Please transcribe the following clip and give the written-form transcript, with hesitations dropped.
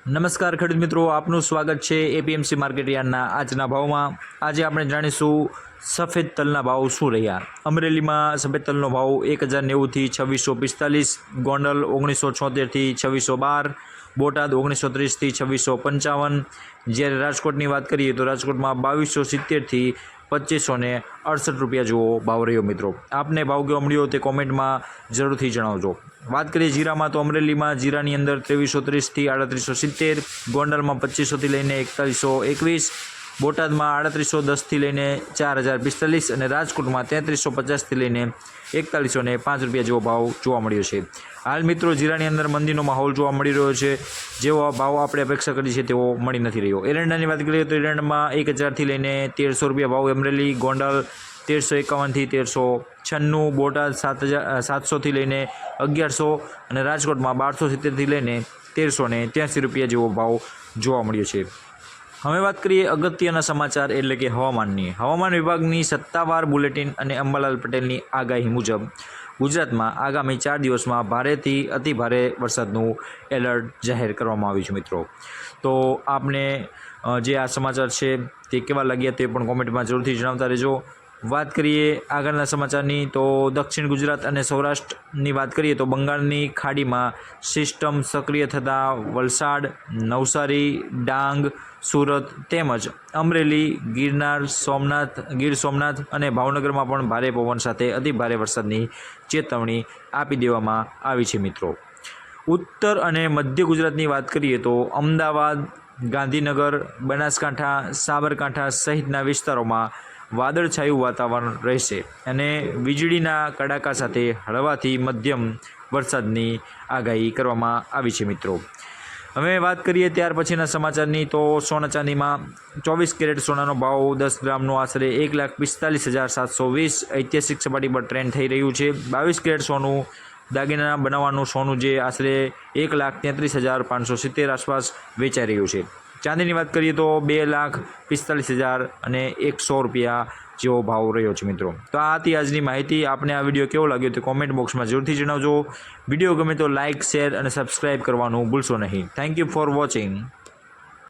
નમસ્કાર ખેડૂત મિત્રો, આપનું સ્વાગત છે એપીએમસી માર્કેટ યાર્ડના આજના ભાવમાં। આજે આપણે જાણીશું સફેદ તલના ભાવ શું રહ્યા। અમરેલીમાં સફેદ તલનો ભાવ 1090થી 2645, ગોંડલ 1976થી 2612, બોટાદ 1930થી 2655। જ્યારે રાજકોટની વાત કરીએ તો રાજકોટમાં 2270થી 2568 રૂપિયા જેવો ભાવ રહ્યો। મિત્રો, આપને ભાવ કેવો મળ્યો તે કોમેન્ટમાં જરૂરથી જણાવજો। વાત કરીએ જીરામાં તો અમરેલીમાં જીરાની અંદર 2330થી 3870, ગોંડલમાં 2500થી લઈને 4121, બોટાદમાં 3810થી લઈને 4045 અને રાજકોટમાં 3350થી લઈને 4105 રૂપિયા જેવો ભાવ જોવા મળ્યો છે। હાલ મિત્રો જીરાની અંદર મંદીનો માહોલ જોવા મળી રહ્યો છે। જેવો ભાવ આપણે અપેક્ષા કરી છે તેવો મળી નથી રહ્યો। એરંડાની વાત કરીએ તો એરંડામાં 1000થી લઈને 1300 રૂપિયા ભાવ અમરેલી, ગોંડલ 1351થી 1396, બોટાદ 700થી લઈને 1100 અને રાજકોટમાં 1270થી લઈને 1383 રૂપિયા જેવો ભાવ જોવા મળ્યો છે। હવે વાત કરીએ અગત્યના સમાચાર એટલે કે હવામાનની। હવામાન વિભાગની સત્તાવાર બુલેટિન અને અંબાલાલ પટેલની આગાહી મુજબ ગુજરાતમાં આગામી 4 દિવસમાં ભારેથી અતિભારે વરસાદનું એલર્ટ જાહેર કરવામાં આવ્યું છે। મિત્રો, તો આપને જે આ સમાચાર છે તે કેવા લાગ્યા તે પણ કોમેન્ટમાં જરૂરથી જણાવતા રહેજો। વાત કરીએ આગળના સમાચારની તો દક્ષિણ ગુજરાત અને સૌરાષ્ટ્રની વાત કરીએ તો બંગાળની ખાડીમાં સિસ્ટમ સક્રિય થતાં વલસાડ, નવસારી, ડાંગ, સુરત તેમજ અમરેલી, ગીર સોમનાથ અને ભાવનગરમાં પણ ભારે પવન સાથે અતિભારે વરસાદની ચેતવણી આપી દેવામાં આવી છે। મિત્રો, ઉત્તર અને મધ્ય ગુજરાતની વાત કરીએ તો અમદાવાદ, ગાંધીનગર, બનાસકાંઠા, સાબરકાંઠા સહિતના વિસ્તારોમાં વાદળછાયું વાતાવરણ રહેશે અને વીજળીના કડાકા સાથે હળવાથી મધ્યમ વરસાદની આગાહી કરવામાં આવી છે। મિત્રો, હવે વાત કરીએ ત્યાર પછીના સમાચારની તો સોના ચાંદીમાં 24 કેરેટ સોનાનો ભાવ 10 ગ્રામનો આશરે 1,45,720 ઐતિહાસિક સપાટી પર ટ્રેન્ડ થઈ રહ્યું છે। 22 કેરેટ સોનું દાગીના બનાવવાનું સોનું જે આશરે 1,33,570 આસપાસ વેચાઈ રહ્યું છે। ચાંદીની વાત કરીએ તો 2,45,100 રૂપિયા જેવો ભાવ રહ્યો છે। મિત્રો, તો આ હતી આજની માહિતી। આપને આ વિડીયો કેવો લાગ્યો તે કોમેન્ટ બોક્સમાં જરૂરથી જણાવજો। વિડીયો ગમે તો લાઇક, શેર અને સબસ્ક્રાઈબ કરવાનું ભૂલશો નહીં। Thank you for watching.